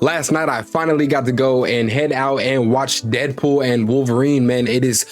last night I finally got to go and head out and watch Deadpool and Wolverine, man. It is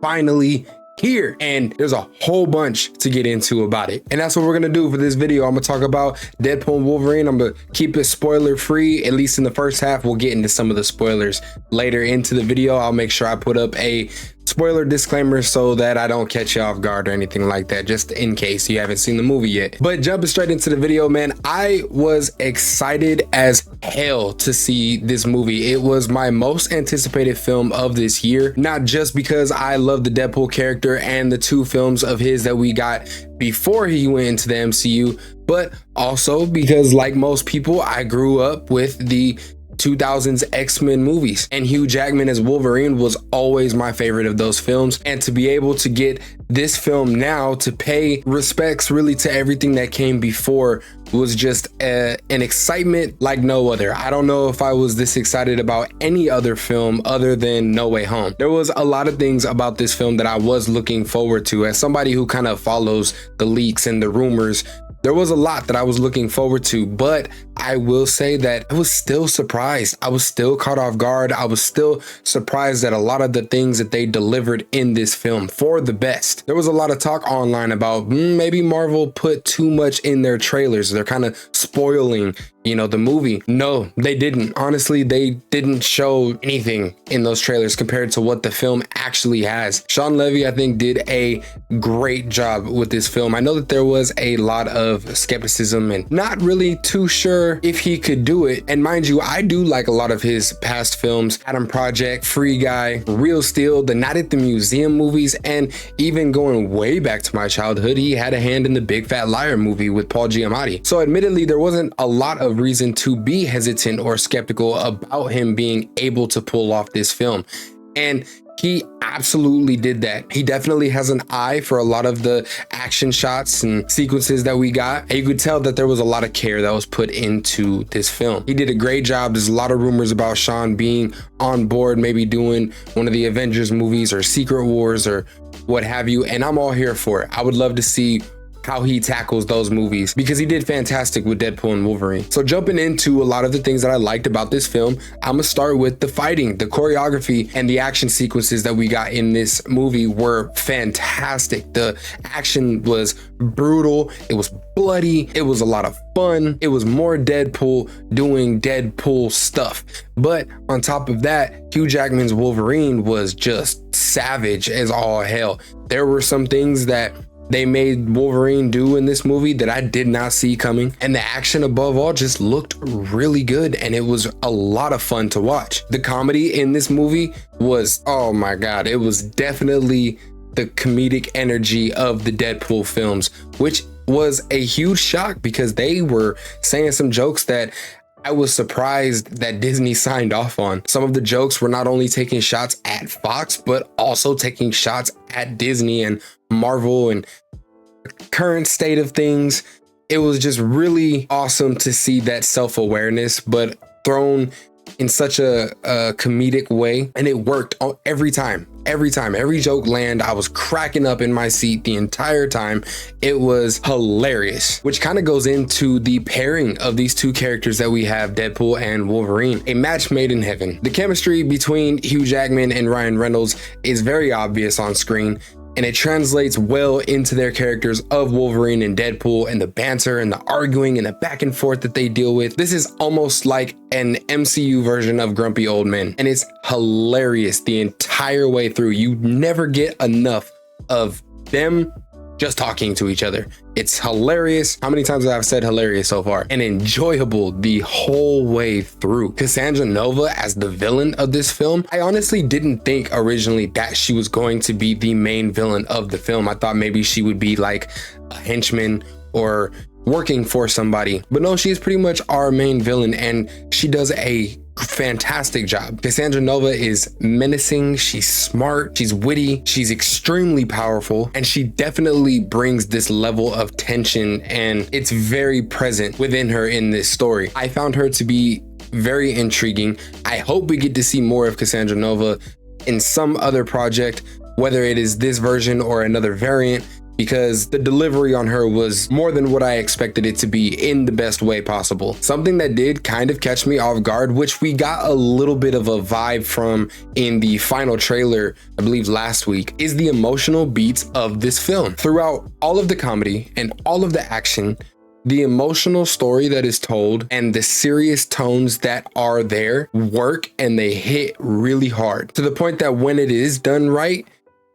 finally here, and there's a whole bunch to get into about it, and that's what we're gonna do for this video. I'm gonna talk about Deadpool and Wolverine. I'm gonna keep it spoiler free, at least in the first half. We'll get into some of the spoilers later into the video. I'll make sure I put up a spoiler disclaimer so that I don't catch you off guard or anything like that, just in case you haven't seen the movie yet. But jumping straight into the video, man, I was excited as hell to see this movie. It was my most anticipated film of this year, not just because I love the Deadpool character and the two films of his that we got before he went into the MCU, but also because, like most people, I grew up with the 2000s X-Men movies, and Hugh Jackman as Wolverine was always my favorite of those films. And to be able to get this film now to pay respects really to everything that came before was just an excitement like no other. I don't know if I was this excited about any other film other than No Way Home. There was a lot of things about this film that I was looking forward to. As somebody who kind of follows the leaks and the rumors, there was a lot that I was looking forward to, but I will say that I was still surprised. I was still caught off guard. I was still surprised at a lot of the things that they delivered in this film for the best. There was a lot of talk online about maybe Marvel put too much in their trailers. They're kind of spoiling, the movie. No, they didn't. Honestly, they didn't show anything in those trailers compared to what the film actually has. Sean Levy, I think, did a great job with this film. I know that there was a lot of skepticism and not really too sure if he could do it. And mind you, I do like a lot of his past films: Adam Project, Free Guy, Real Steel, the Night at the Museum movies, and even going way back to my childhood, he had a hand in the Big Fat Liar movie with Paul Giamatti. So admittedly, there wasn't a lot of reason to be hesitant or skeptical about him being able to pull off this film. And he absolutely did that. He definitely has an eye for a lot of the action shots and sequences that we got. And you could tell that there was a lot of care that was put into this film. He did a great job. There's a lot of rumors about Sean being on board, maybe doing one of the Avengers movies or Secret Wars or what have you. And I'm all here for it. I would love to see how he tackles those movies, because he did fantastic with Deadpool and Wolverine. So jumping into a lot of the things that I liked about this film, I'm gonna start with the fighting. The choreography and the action sequences that we got in this movie were fantastic. The action was brutal, it was bloody, it was a lot of fun. It was more Deadpool doing Deadpool stuff. But on top of that, Hugh Jackman's Wolverine was just savage as all hell. There were some things that they made Wolverine do in this movie that I did not see coming. And the action above all just looked really good, and it was a lot of fun to watch. The comedy in this movie was, oh my God, it was definitely the comedic energy of the Deadpool films, which was a huge shock because they were saying some jokes that I was surprised that Disney signed off on. Some of the jokes were not only taking shots at Fox, but also taking shots at Disney and Marvel and current state of things. It was just really awesome to see that self-awareness, but thrown in such a comedic way, and it worked every time. Every joke land, I was cracking up in my seat the entire time. It was hilarious, which kind of goes into the pairing of these two characters that we have, Deadpool and Wolverine, a match made in heaven. The chemistry between Hugh Jackman and Ryan Reynolds is very obvious on screen, and it translates well into their characters of Wolverine and Deadpool, and the banter and the arguing and the back and forth that they deal with. This is almost like an MCU version of Grumpy Old Men, and it's hilarious the entire way through. You never get enough of them just talking to each other. It's hilarious. How many times have I said hilarious so far? And enjoyable the whole way through. Cassandra Nova as the villain of this film, I honestly didn't think originally that she was going to be the main villain of the film. I thought maybe she would be like a henchman or working for somebody, but no, she's pretty much our main villain, and she does a fantastic job. Cassandra Nova is menacing, she's smart, she's witty, she's extremely powerful, and she definitely brings this level of tension, and it's very present within her in this story. I found her to be very intriguing. I hope we get to see more of Cassandra Nova in some other project, whether it is this version or another variant. because the delivery on her was more than what I expected it to be in the best way possible. Something that did kind of catch me off guard, which we got a little bit of a vibe from in the final trailer, I believe last week, is the emotional beats of this film. Throughout all of the comedy and all of the action, the emotional story that is told and the serious tones that are there work, and they hit really hard to the point that when it is done right,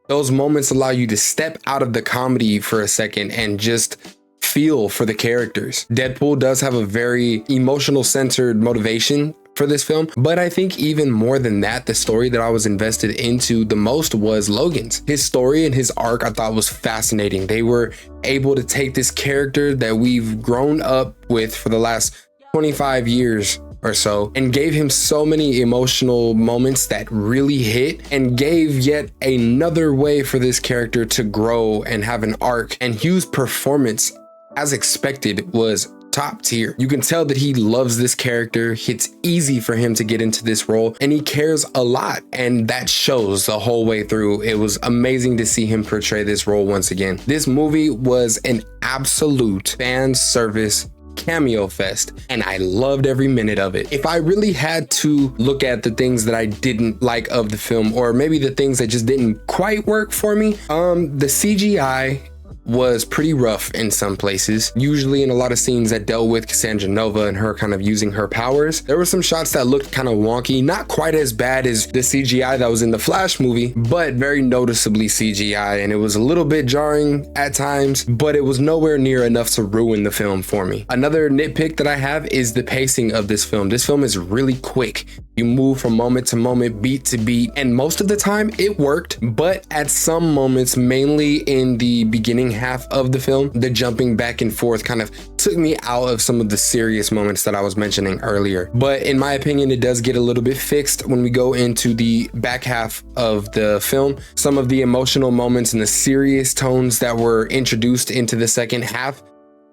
those moments allow you to step out of the comedy for a second and just feel for the characters. DeadPool does have a very emotional centered motivation for this film, but I think even more than that, the story that I was invested into the most was Logan's. His story and his arc I thought was fascinating. They were able to take this character that we've grown up with for the last 25 years or so and gave him so many emotional moments that really hit, and gave yet another way for this character to grow and have an arc. And Hugh's performance, as expected, was top tier. You can tell that he loves this character. It's easy for him to get into this role, and he cares a lot, and that shows the whole way through. It was amazing to see him portray this role once again. This movie was an absolute fan service cameo fest, and I loved every minute of it. If I really had to look at the things that I didn't like of the film, or maybe the things that just didn't quite work for me, the CGI was pretty rough in some places. Usually in a lot of scenes that dealt with Cassandra Nova and her kind of using her powers, there were some shots that looked kind of wonky, not quite as bad as the CGI that was in the Flash movie, but very noticeably CGI, and it was a little bit jarring at times, but it was nowhere near enough to ruin the film for me. Another nitpick that I have is the pacing of this film. This film is really quick. You move from moment to moment, beat to beat, and most of the time it worked, but at some moments, mainly in the beginning half of the film, the jumping back and forth kind of took me out of some of the serious moments that I was mentioning earlier. But in my opinion, it does get a little bit fixed when we go into the back half of the film. Some of the emotional moments and the serious tones that were introduced into the second half,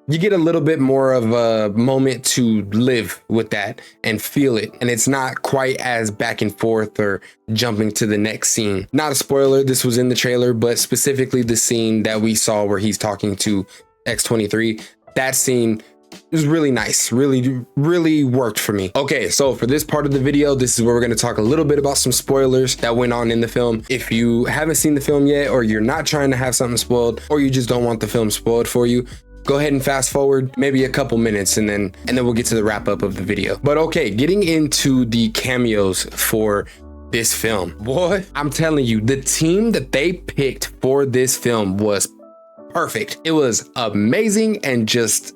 you get a little bit more of a moment to live with that and feel it. And it's not quite as back and forth or jumping to the next scene. Not a spoiler, this was in the trailer, but specifically the scene that we saw where he's talking to X-23, that scene is really nice, really worked for me. Okay, so for this part of the video, this is where we're going to talk a little bit about some spoilers that went on in the film. If you haven't seen the film yet, or you're not trying to have something spoiled, or you just don't want the film spoiled for you, go ahead and fast forward maybe a couple minutes, and then we'll get to the wrap up of the video. But okay, getting into the cameos for this film. Boy, I'm telling you, the team that they picked for this film was perfect. It was amazing and just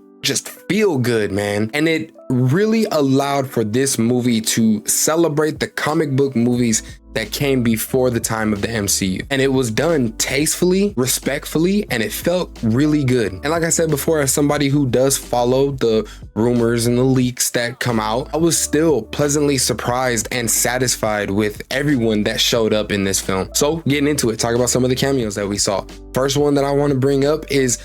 feel good, man. And it really allowed for this movie to celebrate the comic book movies that came before the time of the MCU. And it was done tastefully, respectfully, and it felt really good. And like I said before, as somebody who does follow the rumors and the leaks that come out, I was still pleasantly surprised and satisfied with everyone that showed up in this film. So getting into it, talk about some of the cameos that we saw. First one that I want to bring up is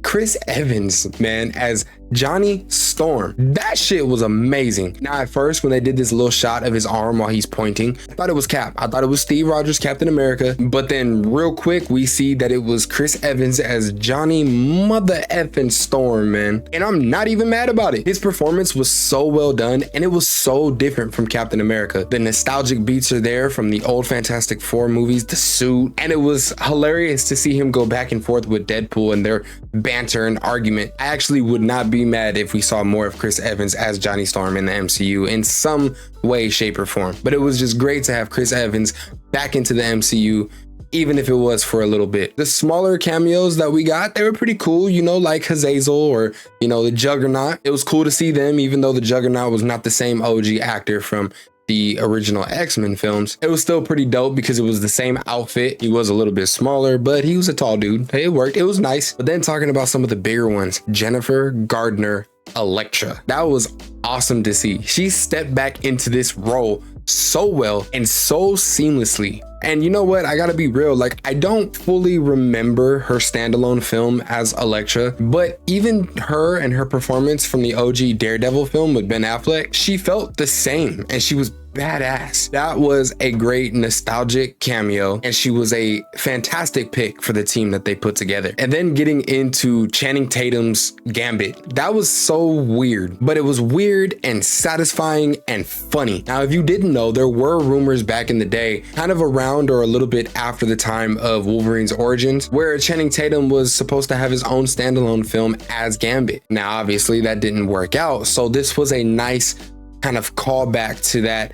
Chris Evans, man, as Johnny Storm. That shit was amazing. Now, at first, when they did this little shot of his arm while he's pointing, I thought it was Cap. I thought it was Steve Rogers, Captain America. But then real quick, we see that it was Chris Evans as Johnny mother effing Storm, man. And I'm not even mad about it. His performance was so well done, and it was so different from Captain America. The nostalgic beats are there from the old Fantastic Four movies, the suit, and it was hilarious to see him go back and forth with Deadpool and their banter and argument. I actually would not be mad if we saw more of Chris Evans as Johnny Storm in the MCU in some way, shape, or form. But it was just great to have Chris Evans back into the MCU, even if it was for a little bit. The smaller cameos that we got, they were pretty cool, you know, like Hazazel or, you know, the Juggernaut. It was cool to see them, even though the Juggernaut was not the same OG actor from the original X-Men films. It was still pretty dope because it was the same outfit. He was a little bit smaller, but he was a tall dude. Hey, it worked. It was nice. But then talking about some of the bigger ones, Jennifer Gardner Elektra. That was awesome to see. She stepped back into this role so well and so seamlessly. And you know what? I gotta be real. Like, I don't fully remember her standalone film as Elektra, but even her and her performance from the OG Daredevil film with Ben Affleck, she felt the same, and she was badass. That was a great nostalgic cameo, and she was a fantastic pick for the team that they put together. And then getting into Channing Tatum's Gambit, that was so weird, but it was weird and satisfying and funny. Now, if you didn't know, there were rumors back in the day, kind of around or a little bit after the time of Wolverine's origins, where Channing Tatum was supposed to have his own standalone film as Gambit. Now, obviously that didn't work out, so this was a nice kind of callback to that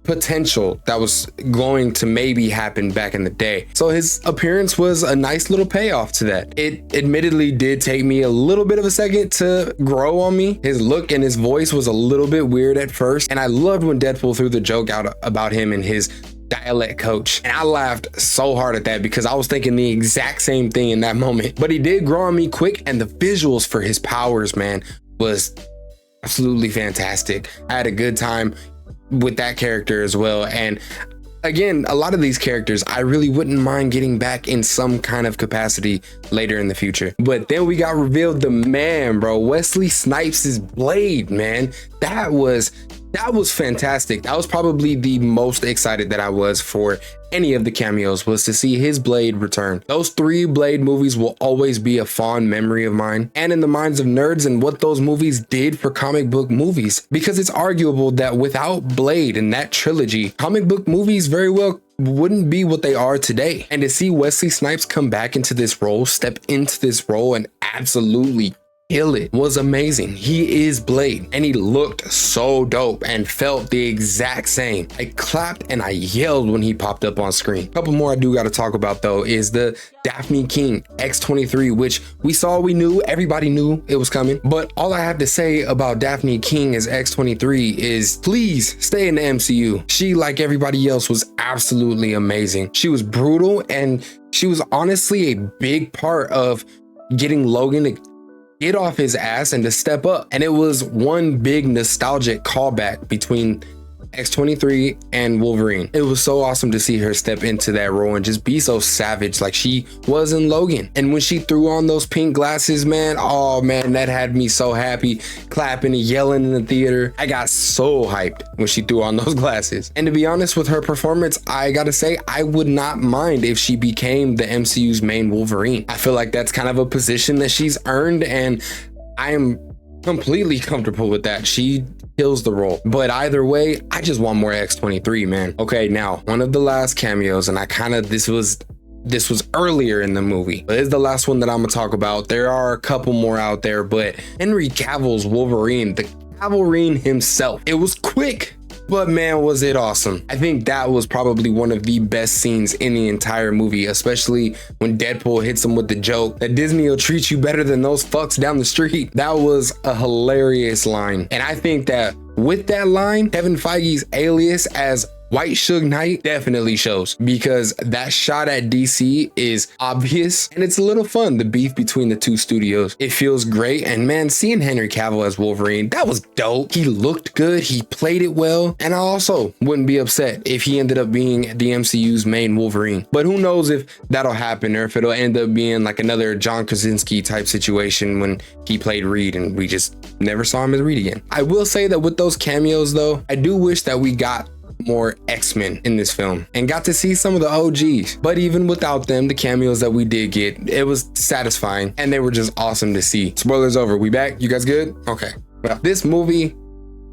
potential that was going to maybe happen back in the day. So his appearance was a nice little payoff to that. It admittedly did take me a little bit of a second to grow on me. His look and his voice was a little bit weird at first, and I loved when Deadpool threw the joke out about him and his dialect coach, and I laughed so hard at that because I was thinking the exact same thing in that moment. But he did grow on me quick, and the visuals for his powers, man, was absolutely fantastic. I had a good time with that character as well. And again, a lot of these characters I really wouldn't mind getting back in some kind of capacity later in the future. But then we got revealed the man, bro. Wesley Snipes' Blade, man. That was fantastic. That was probably the most excited that I was for any of the cameos, was to see his Blade return. Those 3 Blade movies will always be a fond memory of mine and in the minds of nerds, and what those movies did for comic book movies, because it's arguable that without Blade and that trilogy, comic book movies very well wouldn't be what they are today. And to see Wesley Snipes come back into this role, step into this role and absolutely kill it was amazing. He is Blade, and he looked so dope and felt the exact same. I clapped and I yelled when he popped up on screen. A couple more I do got to talk about though is the Daphne King X-23, which we knew, everybody knew it was coming. But all I have to say about Daphne King as X-23 is please stay in the MCU. She, like everybody else, was absolutely amazing. She was brutal, and she was honestly a big part of getting Logan to get off his ass and to step up. And it was one big nostalgic callback between X-23 and Wolverine. It was so awesome to see her step into that role and just be so savage like she was in Logan. And when she threw on those pink glasses, man, oh man, that had me so happy, clapping and yelling in the theater. I got so hyped when she threw on those glasses. And to be honest with her performance, I gotta say, I would not mind if she became the MCU's main Wolverine. I feel like that's kind of a position that she's earned, and I am completely comfortable with that. She kills the role. But either way, I just want more X-23, man. Okay, now one of the last cameos, and this was earlier in the movie, but it's the last one that I'm gonna talk about. There are a couple more out there, but Henry Cavill's Wolverine, the Cavalrine himself, it was quick, but man, was it awesome. I think that was probably one of the best scenes in the entire movie, especially when Deadpool hits him with the joke that Disney will treat you better than those fucks down the street. That was a hilarious line. And I think that with that line, Kevin Feige's alias as White Suge Knight definitely shows, because that shot at DC is obvious and it's a little fun, the beef between the two studios. It feels great, and man, seeing Henry Cavill as Wolverine, that was dope. He looked good, he played it well, and I also wouldn't be upset if he ended up being the MCU's main Wolverine. But who knows if that'll happen, or if it'll end up being like another John Krasinski type situation when he played Reed and we just never saw him as Reed again. I will say that with those cameos though, I do wish that we got more X-Men in this film and got to see some of the OGs. But even without them, the cameos that we did get, it was satisfying and they were just awesome to see. Spoilers over. We back? You guys good? Okay. Well, this movie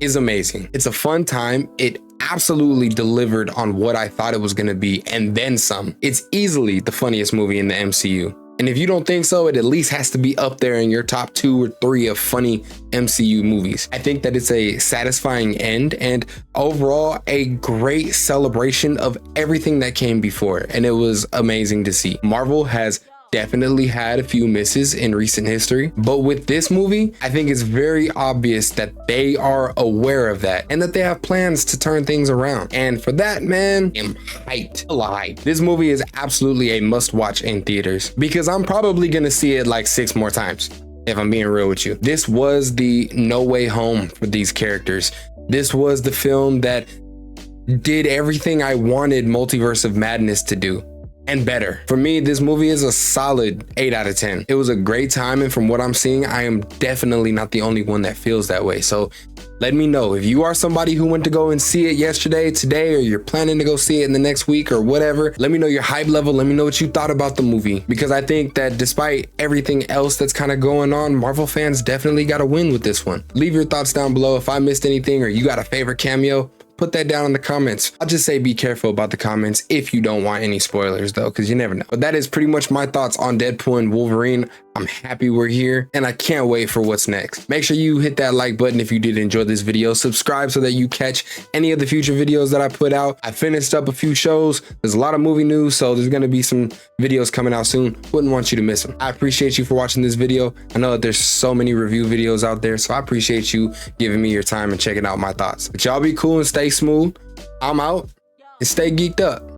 is amazing. It's a fun time. It absolutely delivered on what I thought it was going to be and then some. It's easily the funniest movie in the MCU. And if you don't think so, it at least has to be up there in your top 2 or 3 of funny MCU movies. I think that it's a satisfying end and overall a great celebration of everything that came before. And it was amazing to see. Marvel has definitely had a few misses in recent history, but with this movie, I think it's very obvious that they are aware of that and that they have plans to turn things around. And for that, man, I'm hyped. Alive. This movie is absolutely a must watch in theaters, because I'm probably gonna see it like 6 more times, if I'm being real with you. This was the no way home for these characters. This was the film that did everything I wanted Multiverse of Madness to do. and better. For me, this movie is a solid 8 out of 10. It was a great time, and from what I'm seeing, I am definitely not the only one that feels that way. So let me know if you are somebody who went to go and see it yesterday, today, or you're planning to go see it in the next week or whatever. Let me know your hype level. Let me know what you thought about the movie, because I think that despite everything else that's kind of going on, Marvel fans definitely got to win with this one. Leave your thoughts down below. If I missed anything or you got a favorite cameo, put that down in the comments. I'll just say be careful about the comments if you don't want any spoilers though, because you never know. But that is pretty much my thoughts on Deadpool and Wolverine. I'm happy we're here and I can't wait for what's next. Make sure you hit that like button if you did enjoy this video. Subscribe so that you catch any of the future videos that I put out. I finished up a few shows. There's a lot of movie news, so there's going to be some videos coming out soon. Wouldn't want you to miss them. I appreciate you for watching this video. I know that there's so many review videos out there, so I appreciate you giving me your time and checking out my thoughts. But y'all be cool and stay smooth. I'm out and stay geeked up.